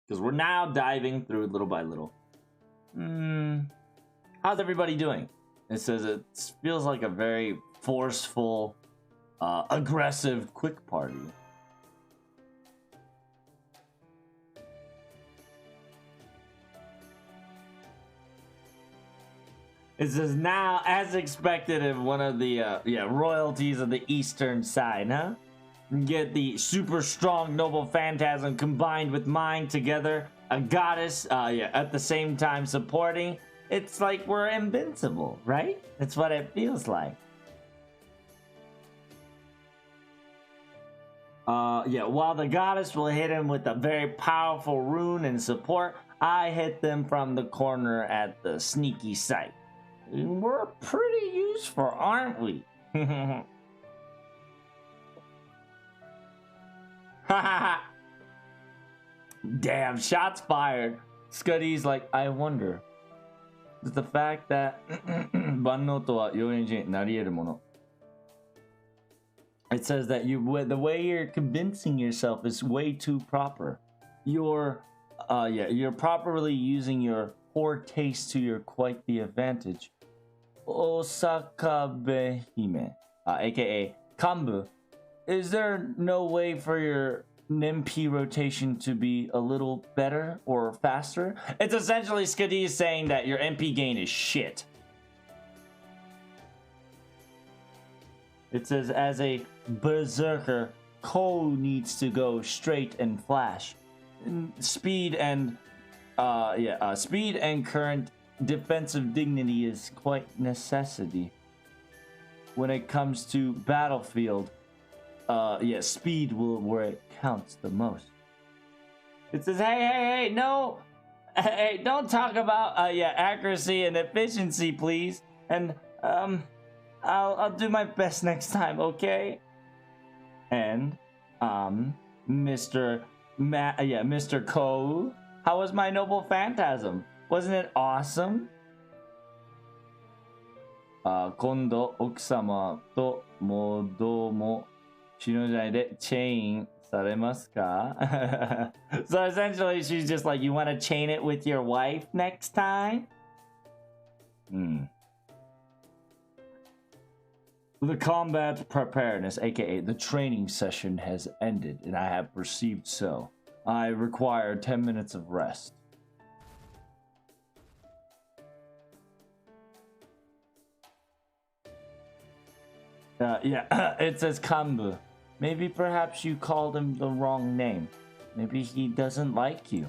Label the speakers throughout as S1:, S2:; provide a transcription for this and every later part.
S1: because we're now diving through little by little. How's everybody doing? It says it feels like a very forceful, aggressive, quick party. It says now, as expected, of one of the royalties of the eastern side, huh? Get the super strong noble phantasm combined with mine together, a goddess, at the same time supporting. It's like we're invincible, right? That's what it feels like. While the goddess will hit him with a very powerful rune and support, I hit them from the corner at the sneaky site. We're pretty useful, aren't we? Damn, shots fired. Scuddy's like, I wonder. Is the fact that it says that the way you're convincing yourself is way too proper. You're properly using your poor taste to your quite the advantage. Osakabe Hime, aka Kambu. Is there no way for your NMP rotation to be a little better or faster? It's essentially Skadi saying that your MP gain is shit. It says, as a berserker, Ko needs to go straight and flash. Speed and current defensive dignity is quite necessity. When it comes to battlefield, speed will where it counts the most. It says, hey, no, hey, don't talk about accuracy and efficiency, please. And I'll do my best next time, okay? And Mr. Ko, how was my noble phantasm? Wasn't it awesome? 今度奥様ともども死ぬじゃないでチェインされますか? So essentially she's just like, you want to chain it with your wife next time? The combat preparedness, aka the training session, has ended, and I have perceived so. I require 10 minutes of rest. It says Kambu. Maybe perhaps you called him the wrong name. Maybe he doesn't like you.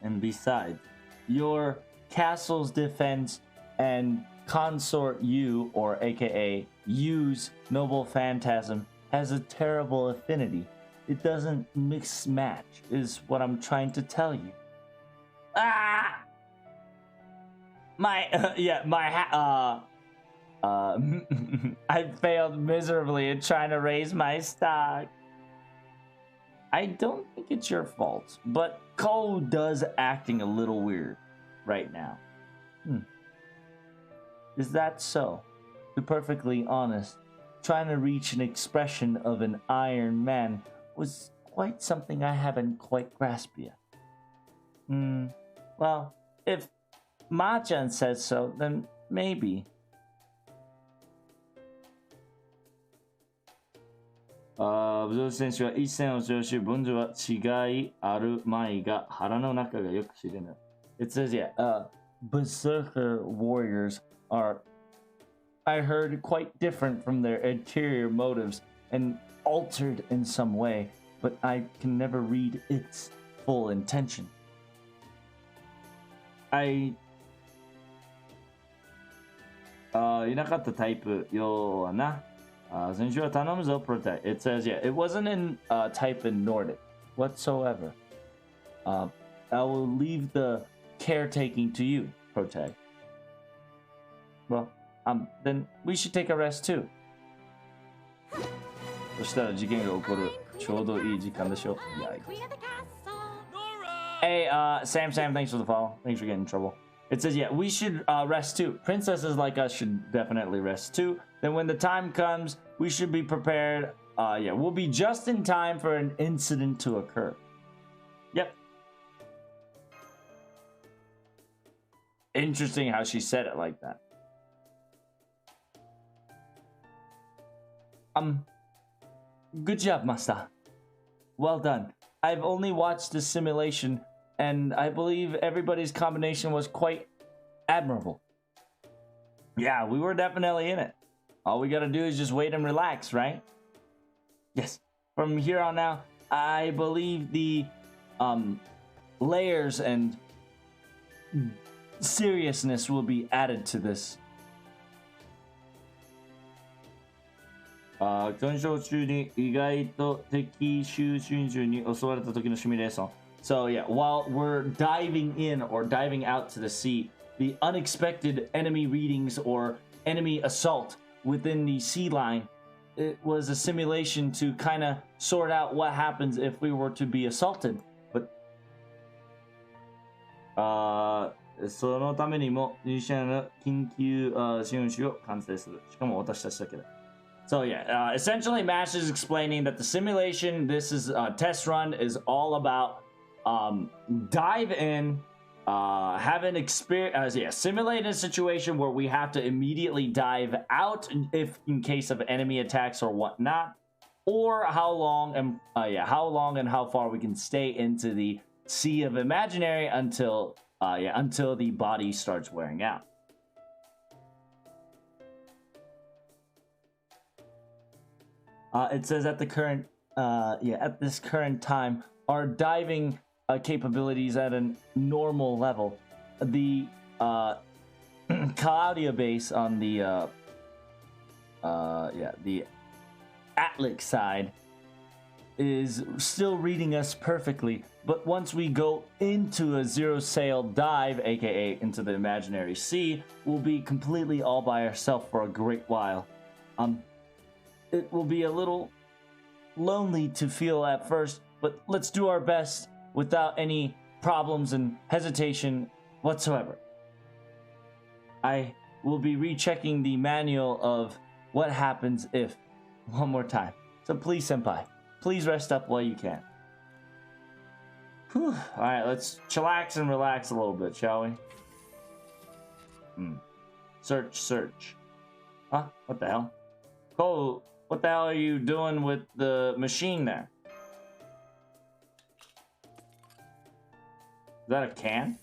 S1: And besides, your castle's defense and consort you, or aka use noble phantasm, has a terrible affinity. It doesn't mix match, is what I'm trying to tell you. I failed miserably in trying to raise my stock. I don't think it's your fault, but Cole does acting a little weird right now. Is that so? To be perfectly honest, trying to reach an expression of an Iron Man was quite something I haven't quite grasped yet. Well, if Ma-chan says so, then maybe. 武蔵選手は一戦を常習分女は違いあるまいが腹の中がよく知れない. It says, Berserker warriors are, I heard, quite different from their interior motives and altered in some way, but I can never read its full intention. いなかったタイプような。選手は頼むぞ protect. It says, it wasn't in type in Nordic whatsoever. I will leave the caretaking to you, protect. Well, then we should take a rest too. そしたら事件が起こるちょうどいい時間でしょ. Hey, Sam, thanks for the follow. Thanks for getting in trouble. It says, we should rest too. Princesses like us should definitely rest too. Then when the time comes, we should be prepared yeah, we'll be just in time for an incident to occur. Yep. Interesting how she said it like that. Good job, Master. Well done. I've only watched the simulation, and I believe everybody's combination was quite admirable. Yeah, we were definitely in it. All we gotta do is just wait and relax, right? Yes. From here on out, I believe the layers and seriousness will be added to this. 鑑賞中に意外と敵襲撃中に襲われた時のシミュレーション. So yeah, while we're diving in or diving out to the sea, the unexpected enemy readings or enemy assault within the sea line, it was a simulation to kind of sort out what happens if we were to be assaulted. But そのためにもミュージシャンの緊急資本紙を完成する。しかも私たちだけだ。So yeah, essentially Mash is explaining that the simulation, this is a test run, is all about dive in, have an experience, simulate a situation where we have to immediately dive out if in case of enemy attacks or whatnot, or how long and how far we can stay into the sea of imaginary until the body starts wearing out. It says at the current, at this current time, our diving capabilities at a normal level. The Claudia base on the the Atlic side is still reading us perfectly, but once we go into a zero sail dive, aka into the imaginary sea, we'll be completely all by ourselves for a great while. It will be a little lonely to feel at first, but let's do our best without any problems and hesitation whatsoever. I will be rechecking the manual of what happens if one more time. So please, senpai, please rest up while you can. Whew. All right, let's chillax and relax a little bit, shall we? Search. Huh? What the hell? Cole, what the hell are you doing with the machine there? Is that a can?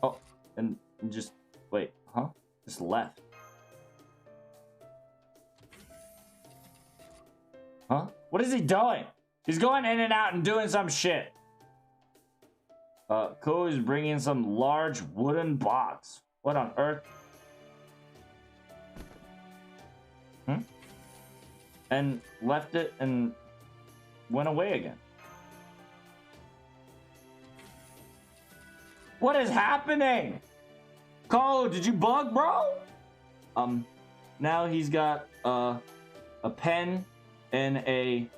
S1: Oh, and just wait, huh? Just left. Huh? What is he doing? He's going in and out and doing some shit. Ko is bringing some large wooden box. What on earth? And left it and went away again. What is happening? Ko, did you bug, bro? Now he's got a pen and I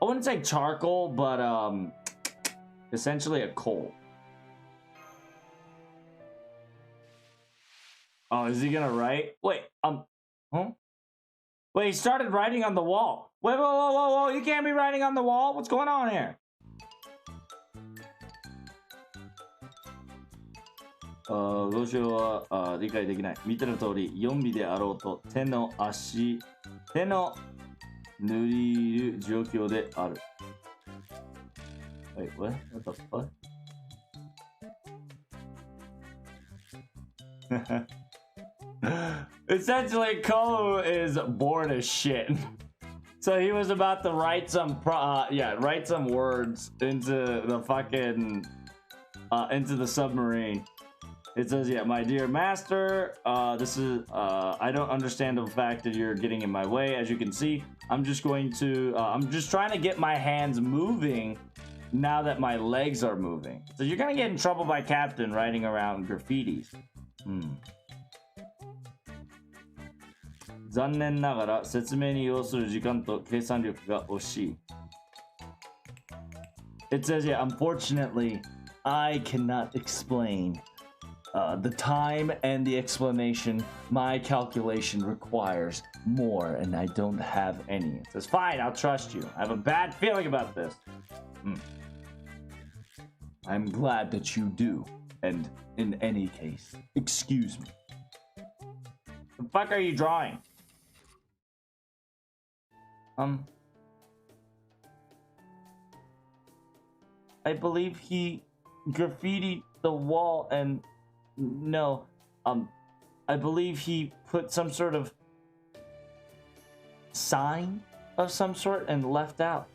S1: wouldn't say charcoal, but essentially a coal. Oh, is he gonna write? Wait, huh? Wait, he started writing on the wall. Wait, whoa, you can't be writing on the wall? What's going on here? どうしようは理解できない。見ての通り、4尾であろうと手の塗りる状況である。Wait, what? What the fuck? Essentially, Ko is bored as shit. So he was about to write some words into the fucking into the submarine. It says, yeah, my dear master, this is I don't understand the fact that you're getting in my way. As you can see, I'm just trying to get my hands moving now that my legs are moving. So you're gonna get in trouble by Captain writing around graffitis. 残念ながら説明に要する時間と計算力が惜しい。It says, yeah, unfortunately, I cannot explain the time and the explanation, my calculation requires more, and I don't have any. It says, fine, I'll trust you. I have a bad feeling about this. I'm glad that you do. And in any case, excuse me. The fuck are you drawing? I believe he graffitied the wall and no, I believe he put some sort of sign of some sort and left out.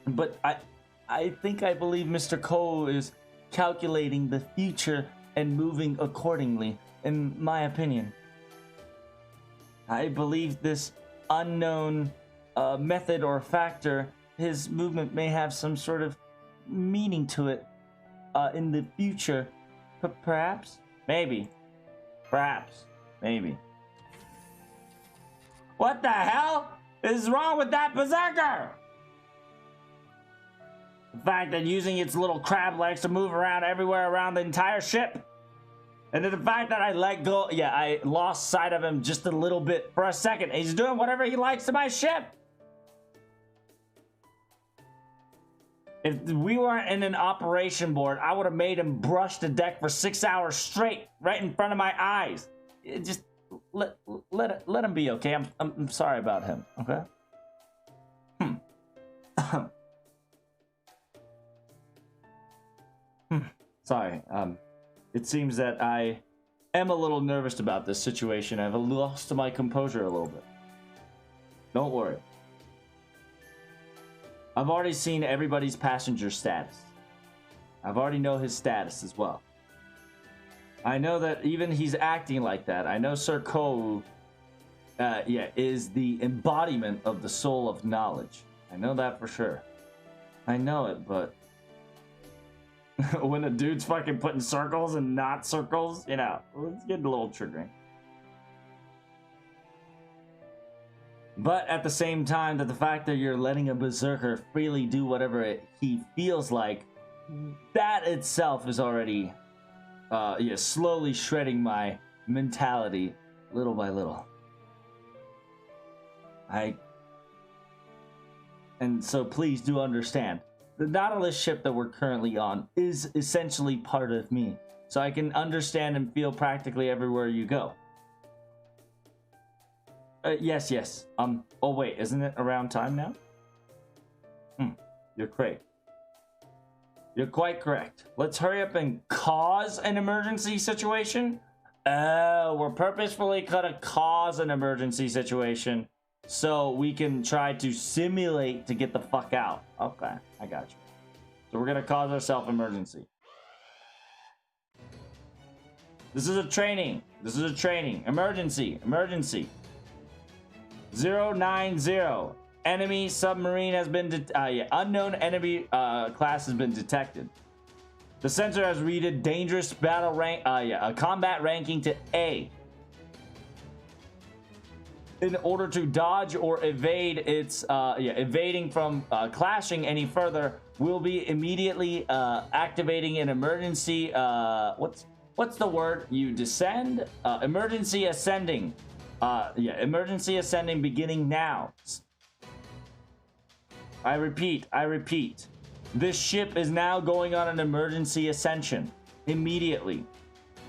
S1: But I believe Mr. Cole is calculating the future and moving accordingly, in my opinion. I believe this unknown method or factor, his movement may have some sort of meaning to it in the future. Perhaps? Maybe. Perhaps. Maybe. What the hell is wrong with that berserker? The fact that using its little crab legs to move around everywhere around the entire ship. And then the fact that I let go, yeah, I lost sight of him just a little bit for a second. He's doing whatever he likes to my ship. If we weren't in an operation board, I would have made him brush the deck for 6 hours straight, right in front of my eyes. It just let him be, okay? I'm sorry about him, okay? Sorry. It seems that I am a little nervous about this situation. I've lost my composure a little bit. Don't worry. I've already seen everybody's passenger status. I've already know his status as well. I know that even he's acting like that. I know Sir Kou, is the embodiment of the soul of knowledge. I know that for sure. I know it, but when a dude's fucking putting circles and not circles, you know, it's getting a little triggering. But at the same time, that the fact that you're letting a berserker freely do whatever he feels like, that itself is already, slowly shredding my mentality little by little. And so please do understand. The Nautilus ship that we're currently on is essentially part of me. So I can understand and feel practically everywhere you go. Yes. Oh wait, isn't it around time now? You're correct. You're quite correct. Let's hurry up and cause an emergency situation. We're purposefully gonna cause an emergency situation so we can try to simulate to get the fuck out. Okay, I got you. So we're gonna cause ourselves emergency. This is a training. Emergency. 090. Enemy submarine has been unknown enemy class has been detected. The sensor has read dangerous battle rank combat ranking to A. In order to dodge or evade its evading from clashing any further, will be immediately activating an emergency what's the word? You descend? Emergency ascending. Emergency ascending beginning now. I repeat. This ship is now going on an emergency ascension. Immediately.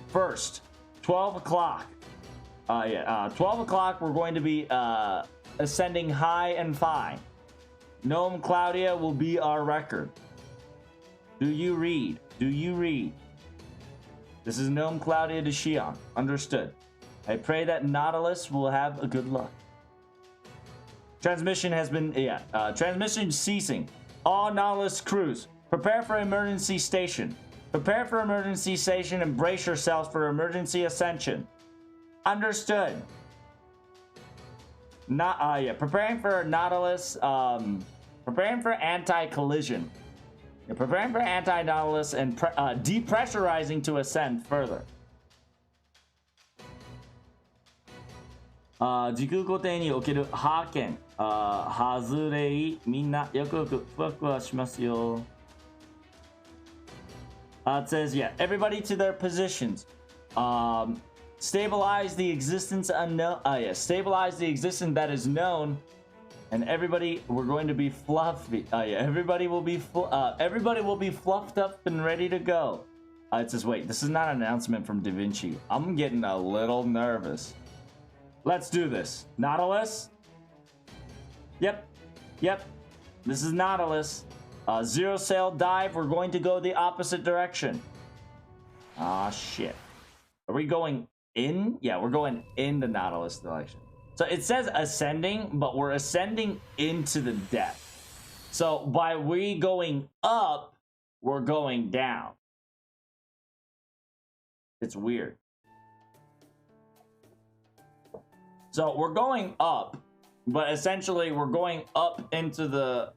S1: First, 12 o'clock. 12 o'clock, we're going to be ascending high and fine. Gnome Claudia will be our record. Do you read? This is Gnome Claudia de Shion. Understood. I pray that Nautilus will have a good luck. Transmission has been, transmission ceasing. All Nautilus crews, prepare for emergency station. And brace yourselves for emergency ascension. Understood. Preparing for Nautilus, preparing for anti-collision. Preparing for anti-Nautilus and depressurizing to ascend further. 時空固定におけるハーケン、ハズレイ、みんなよくよくふわふわしますよ。It says, yeah, everybody to their positions. Stabilize the existence unknown. Stabilize the existence that is known. And everybody, we're going to be fluffy. Everybody will be fluffed up and ready to go. It says, wait, this is not an announcement from Da Vinci. I'm getting a little nervous. Let's do this. Nautilus? Yep. This is Nautilus. Zero sail dive. We're going to go the opposite direction. Ah, shit. Are we going in? Yeah, we're going in the Nautilus direction. So it says ascending, but we're ascending into the depth. So by we going up, we're going down. It's weird. So we're going up, but essentially we're going up into the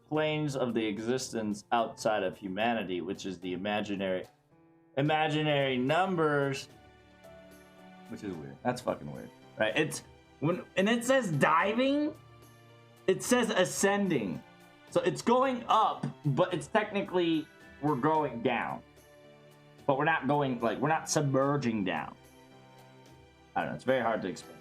S1: planes of the existence outside of humanity, which is the imaginary numbers, which is weird. That's fucking weird, right? And it says diving, it says ascending. So it's going up, but it's technically we're going down. But we're not going, like, we're not submerging down. I don't know, it's very hard to explain.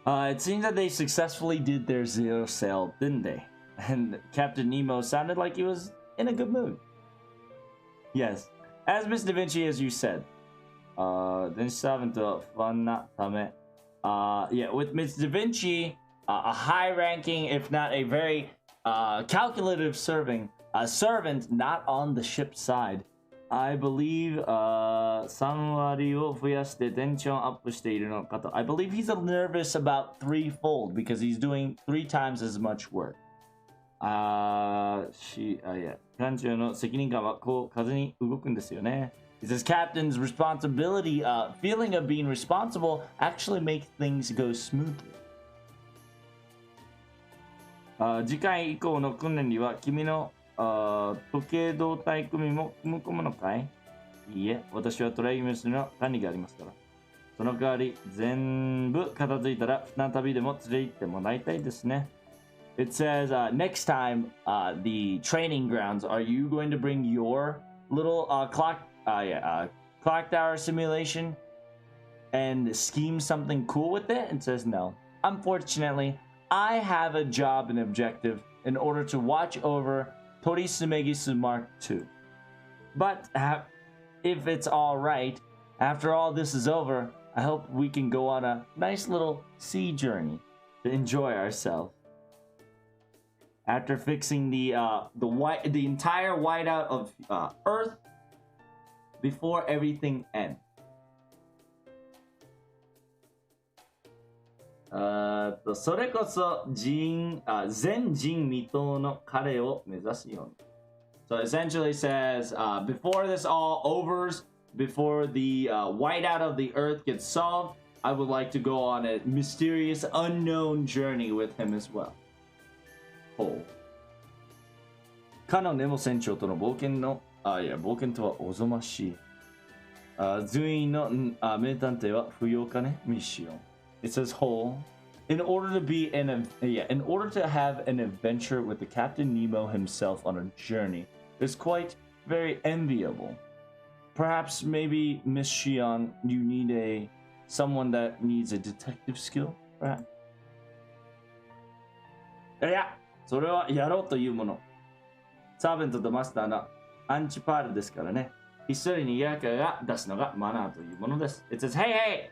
S1: It seems that they successfully did their zero sail, didn't they? And Captain Nemo sounded like he was in a good mood. Yes. As Miss Da Vinci, as you said. Then 7 to fun not tame. Yeah, with Miss Da Vinci, a high-ranking, if not a very calculative servant, not on the ship's side. I believe 3割を増やしてテンションアップしているのかと. I believe he's nervous about threefold because he's doing 3 times as much work. Yeah. 艦長の責任感はこう風に動くんですよね. He says captain's responsibility, feeling of being responsible actually makes things go smoothly. 次回以降の訓練には君の時計胴体組も組み込むのかい? いいえ、私はトライムスの管理がありますから。その代わり全部片付いたら船旅でも連れて行ってもらいたいですね。It says, next time, the training grounds, are you going to bring your little clock tower simulation and scheme something cool with it? It says no. Unfortunately, I have a job and objective in order to watch over Tori Sumegisu Mark II. But if it's all right, after all this is over, I hope we can go on a nice little sea journey to enjoy ourselves. After fixing the entire whiteout of Earth before everything ends. それこそ前人未到の彼を目指すように. So essentially says, before this all overs, before the whiteout of the Earth gets solved, I would like to go on a mysterious, unknown journey with him as well. ほう。かのネモ船長との冒険とはおぞましい。随員の名探偵は不要かね、ミッション。It says whole. In order to have an adventure with the Captain Nemo himself on a journey is quite very enviable. Perhaps maybe Miss Shion, you need someone that needs a detective skill, perhaps. いや、それはやろうというもの。サーベントとマスターのアンチパールですからね。ひっそりにやかが出すのがマナーというものです。It says, hey!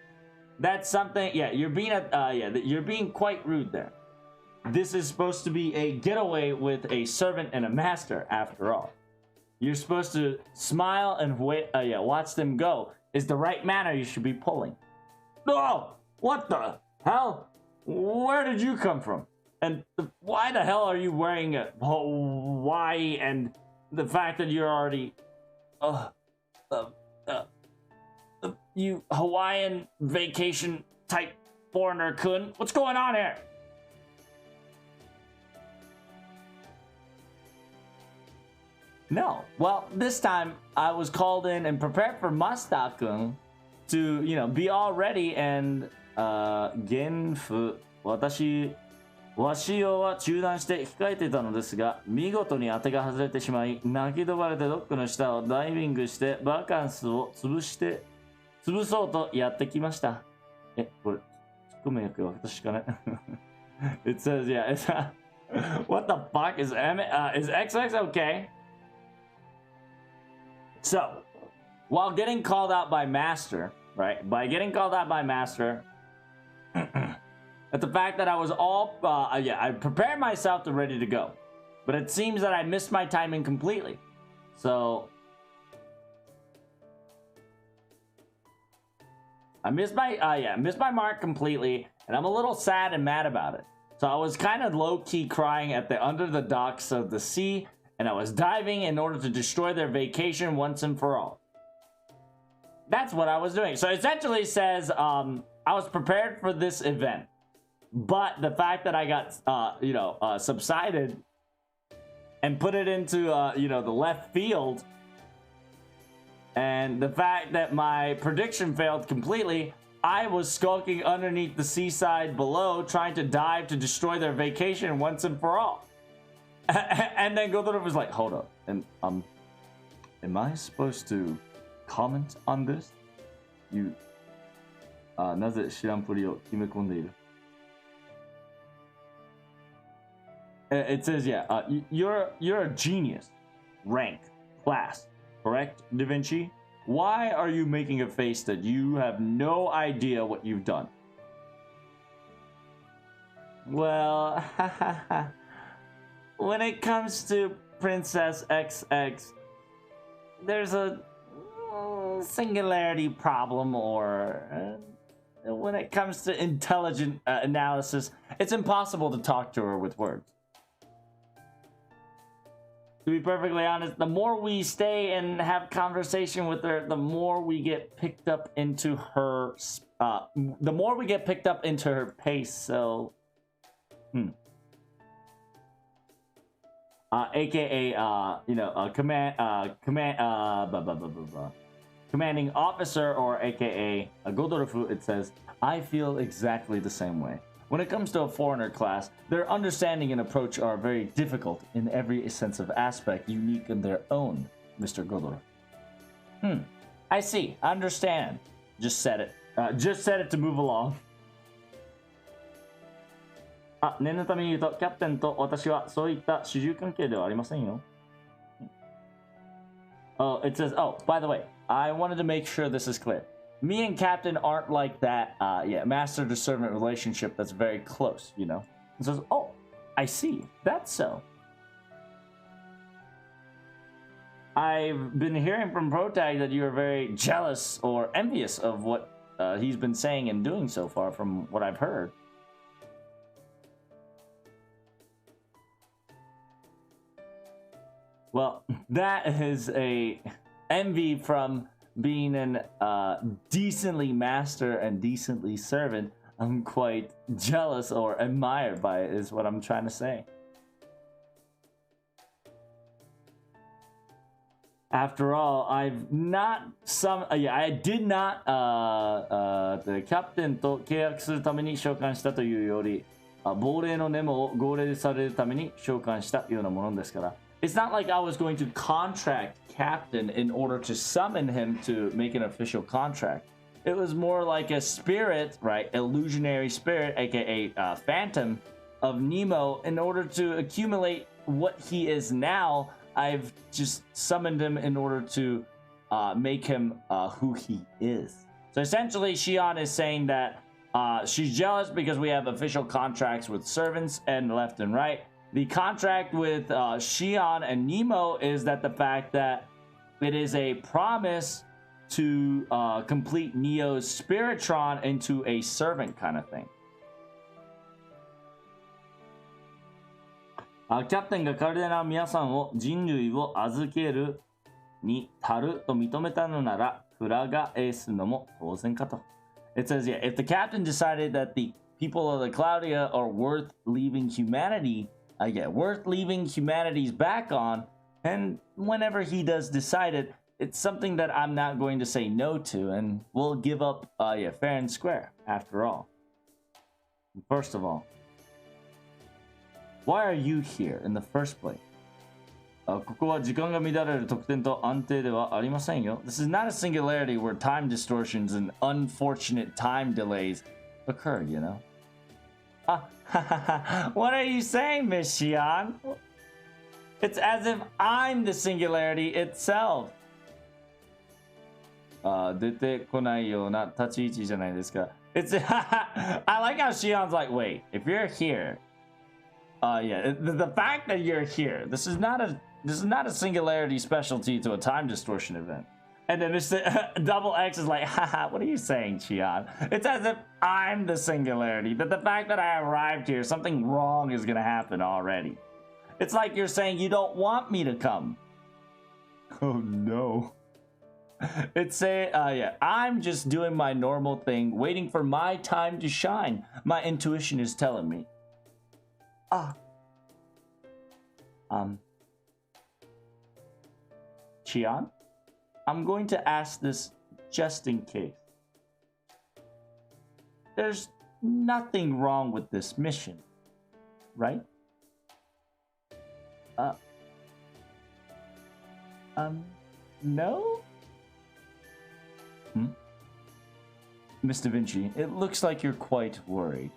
S1: That's something. Yeah, you're being quite rude there. This is supposed to be a getaway with a servant and a master, after all. You're supposed to smile and watch them go. Is the right manner you should be pulling. Oh, what the hell? Where did you come from? And why the hell are you wearing a Hawaii? And the fact that you're already, You Hawaiian vacation type foreigner kun. What's going on here? No. Well, this time I was called in and prepared for Masta-kun to, you know, be all ready and, Genfu, わし用は中断して控えていたのですが、見事に当てが外れてしまい、泣き飛ばれてドックの下をダイビングしてバカンスを潰そうとやってきました。これ、突っ込む役は私かね。It says, yeah, it's, what the fuck? Is XX okay? So, while getting called out by Master, right? By getting called out by Master, at the fact that I was all, I prepared myself to ready to go. But it seems that I missed my timing completely. So, I missed my mark completely, and I'm a little sad and mad about it. So I was kind of low-key crying at the under the docks of the sea, and I was diving in order to destroy their vacation once and for all. That's what I was doing. So it essentially says, I was prepared for this event. But the fact that I got, subsided and put it into, the left field, and the fact that my prediction failed completely, I was skulking underneath the seaside below, trying to dive to destroy their vacation once and for all. And then Godoro was like, hold up, and am I supposed to comment on this? You, なぜ知らんぷりを決め込んでいる? It says, yeah, you're a genius, rank, class, correct, Da Vinci? Why are you making a face that you have no idea what you've done? Well, when it comes to Princess XX, there's a singularity problem, or when it comes to intelligent analysis, it's impossible to talk to her with words. To be perfectly honest, the more we stay and have conversation with her, the more we get picked up into her, pace. So, AKA, commanding officer, or AKA Godorofu. It says, I feel exactly the same way. When it comes to a foreigner class, their understanding and approach are very difficult in every sense of aspect, unique in their own, Mr. Godoro. I see. I understand. Just said it. Just said it to move along. 念のために言うと、キャプテンと私はそういった主従関係ではありませんよ。Oh, it says, oh, by the way, I wanted to make sure this is clear. Me and Captain aren't like that, master to servant relationship that's very close, you know? It says, oh, I see. That's so. I've been hearing from Protag that you are very jealous or envious of what he's been saying and doing so far, from what I've heard. Well, that is a envy from being an decently master and decently servant. I'm quite jealous or admired by it, is what I'm trying to say. After all, I've not I did not the captain と契約するために召喚したというより、亡霊のネモを号令されるために召喚したようなものですから。It's not like I was going to contract Captain in order to summon him to make an official contract. It was more like a spirit, right? Illusionary spirit, aka Phantom of Nemo. In order to accumulate what he is now, I've just summoned him in order to make him who he is. So essentially, Shion is saying that she's jealous because we have official contracts with servants and left and right. The contract with Shion and Nemo is that the fact that it is a promise to complete Neo's Spiritron into a servant kind of thing. キャプテンがカルデナ皆さんを人類を預けるに足ると認めたのなら、裏返すのも当然かと。It says, yeah, if the captain decided that the people of the Claudia are worth leaving humanity's back on, and whenever he does decide it, it's something that I'm not going to say no to, and we'll give up, fair and square, after all. First of all, why are you here in the first place? ここは時間が乱れる特典と安定ではありませんよ。This is not a singularity where time distortions and unfortunate time delays occur, you know? What are you saying, Miss Xian? It's as if I'm the singularity itself. 出てこないような立ち位置じゃないですか。It's I like how Xian's like, wait, if you're here, the fact that you're here, this is not a singularity specialty to a time distortion event. And then this double X is like, haha, what are you saying, Xian? It's as if I'm the singularity, that the fact that I arrived here, something wrong is gonna happen already. It's like you're saying you don't want me to come. Oh no. It's I'm just doing my normal thing, waiting for my time to shine. My intuition is telling me. Xian? I'm going to ask this just in case. There's nothing wrong with this mission, right? No? Miss Da Vinci, it looks like you're quite worried.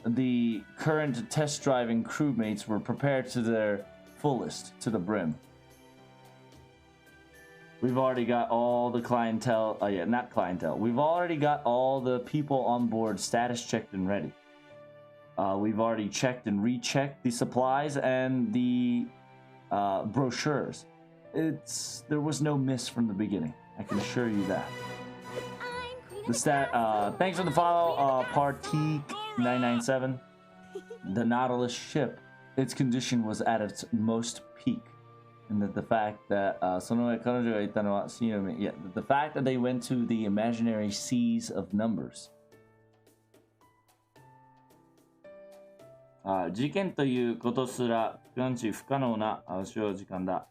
S1: The current test driving crewmates were prepared to their fullest, to the brim. We've already got all the clientele, not clientele. We've already got all the people on board status checked and ready. We've already checked and rechecked the supplies and the brochures. There was no miss from the beginning. I can assure you that. Thanks for the follow, Partik997. The Nautilus ship, its condition was at its most peak. And that the fact that the fact that they went to the imaginary seas of numbers. 事件ということすら感知不可能な時間だ。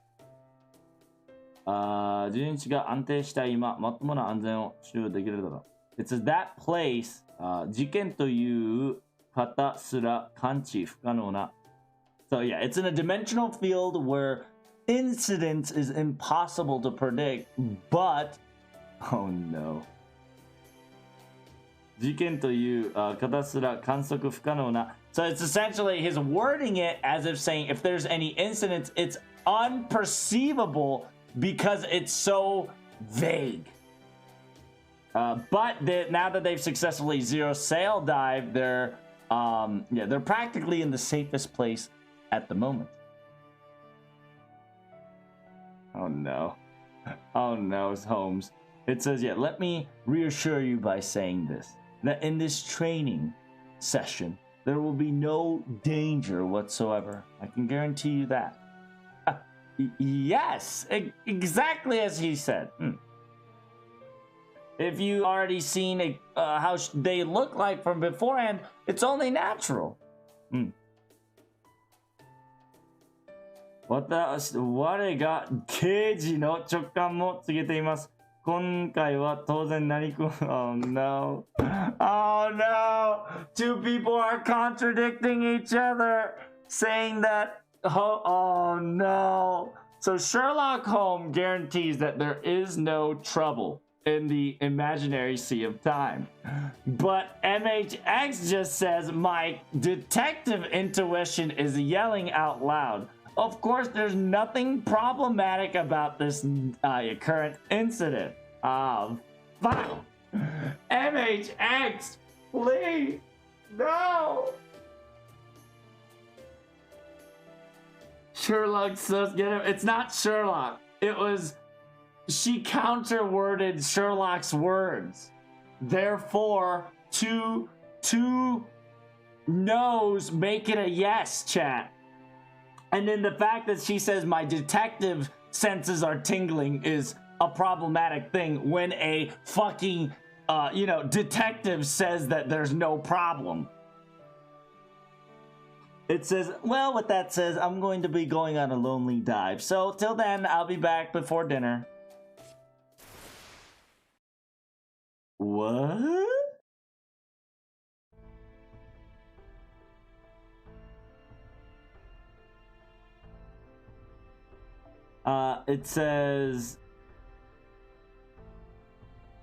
S1: 12日が安定した今、まともな安全を使用できるだろう。It says that place, 事件という方すら感知不可能な。So yeah, it's in a dimensional field where incidents is impossible to predict, but oh no. 事件という方すら観測不可能な。So it's essentially his wording it as if saying if there's any incidents, it's unperceivable because it's so vague. But now that they've successfully zero sail dive, they're practically in the safest place at the moment. Oh no. Oh no, Holmes. It says, yeah, let me reassure you by saying this. That in this training session, there will be no danger whatsoever. I can guarantee you that. Yes, exactly as he said. If you already seen how they look like from beforehand, it's only natural. 我が刑事の直感も告げています。今回は当然何か Oh no. Oh no. Two people are contradicting each other, saying that oh no. So Sherlock Holmes guarantees that there is no trouble in the imaginary sea of time. But MHX just says my detective intuition is yelling out loud. Of course, there's nothing problematic about this current incident. Wow. MHX, please, no. Sherlock says, get him. It's not Sherlock. It was, she counter-worded Sherlock's words. Therefore, two no's make it a yes, chat. And then the fact that she says my detective senses are tingling is a problematic thing when a fucking, you know, detective says that there's no problem. It says, well, with that says, I'm going to be going on a lonely dive. So till then, I'll be back before dinner. What? It says,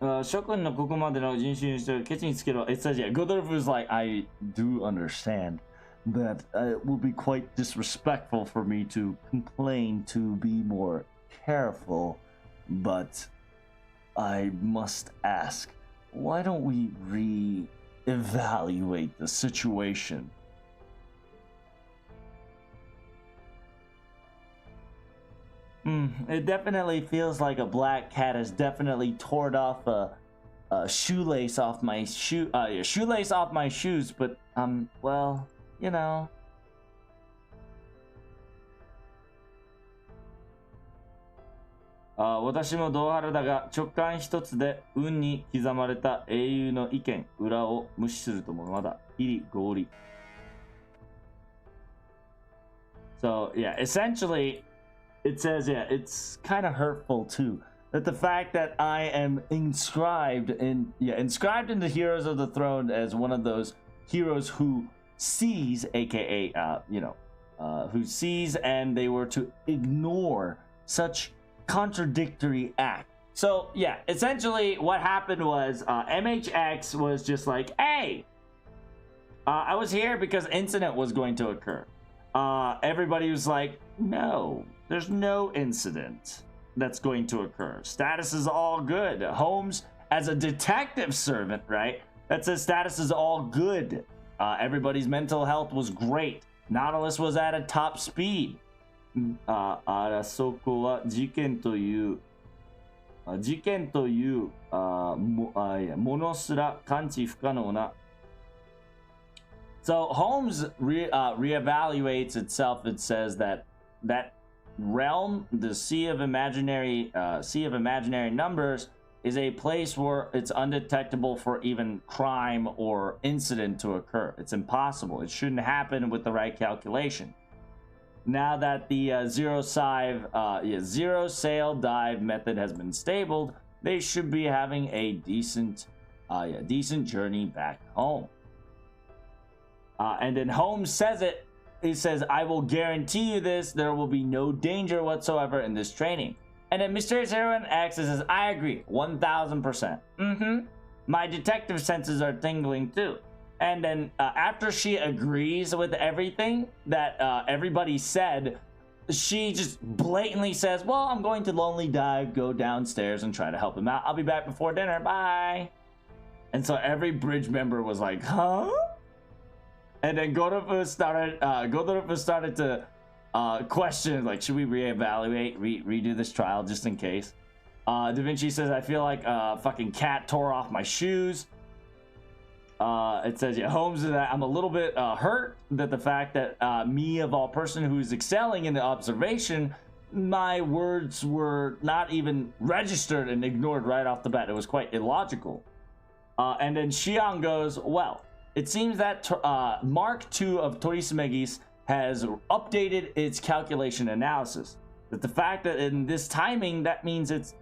S1: 諸君のここまでの人種にしてケチにつけろ. It says, yeah, Godolph is like, I do understand that it will be quite disrespectful for me to complain to be more careful, but I must ask, why don't we re-evaluate the situation? It definitely feels like a black cat has definitely torn off a shoelace off my shoelace off my shoes, but well, you know. "私も同腹だが直感一つで運に刻まれた英雄の意見裏を無視するともまだ入り合理." So yeah, essentially it says, yeah, it's kind of hurtful too that the fact that I am inscribed in the Heroes of the Throne as one of those heroes who sees, aka who sees, and they were to ignore such contradictory act. So yeah, essentially what happened was MHX was just like, hey, I was here because incident was going to occur. Everybody was like, no, there's no incident that's going to occur. Status is all good. Holmes, as a detective servant, right? That says status is all good. Everybody's mental health was great. Nautilus was at a top speed. そこは事件というものすら感知不可能な So Holmes reevaluates itself. It says that realm, the sea of imaginary numbers, is a place where it's undetectable for even crime or incident to occur. It's impossible. It shouldn't happen with the right calculation. Now that the zero sail dive method has been stabled, they should be having a decent journey back home. And then Holmes says it. He says, I will guarantee you this. There will be no danger whatsoever in this training. And then Mysterious Heroine X says, I agree, 1000%. My detective senses are tingling too. And then after she agrees with everything that everybody said, she just blatantly says, well, I'm going to lonely dive, go downstairs and try to help him out. I'll be back before dinner. Bye. And so every bridge member was like, huh? And then Godolph started to question, like, should we reevaluate, redo this trial just in case? Da Vinci says, I feel like a fucking cat tore off my shoes. It says, yeah, Holmes, that I'm a little bit hurt that the fact that me, of all person who's excelling in the observation, my words were not even registered and ignored right off the bat. It was quite illogical. And then Xian goes, well, it seems that Mark II of Torismegis has updated its calculation analysis. That the fact that in this timing, that means it's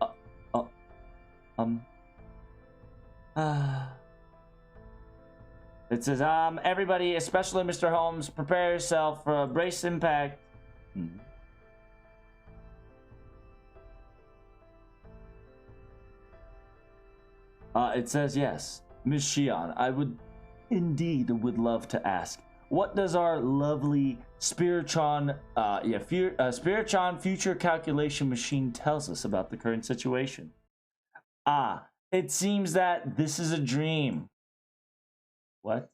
S1: it says, everybody, especially Mr. Holmes, prepare yourself for a brace impact. It says, yes, Miss Xian, I would love to ask, what does our lovely Spiritron future calculation machine tells us about the current situation? It seems that this is a dream. What?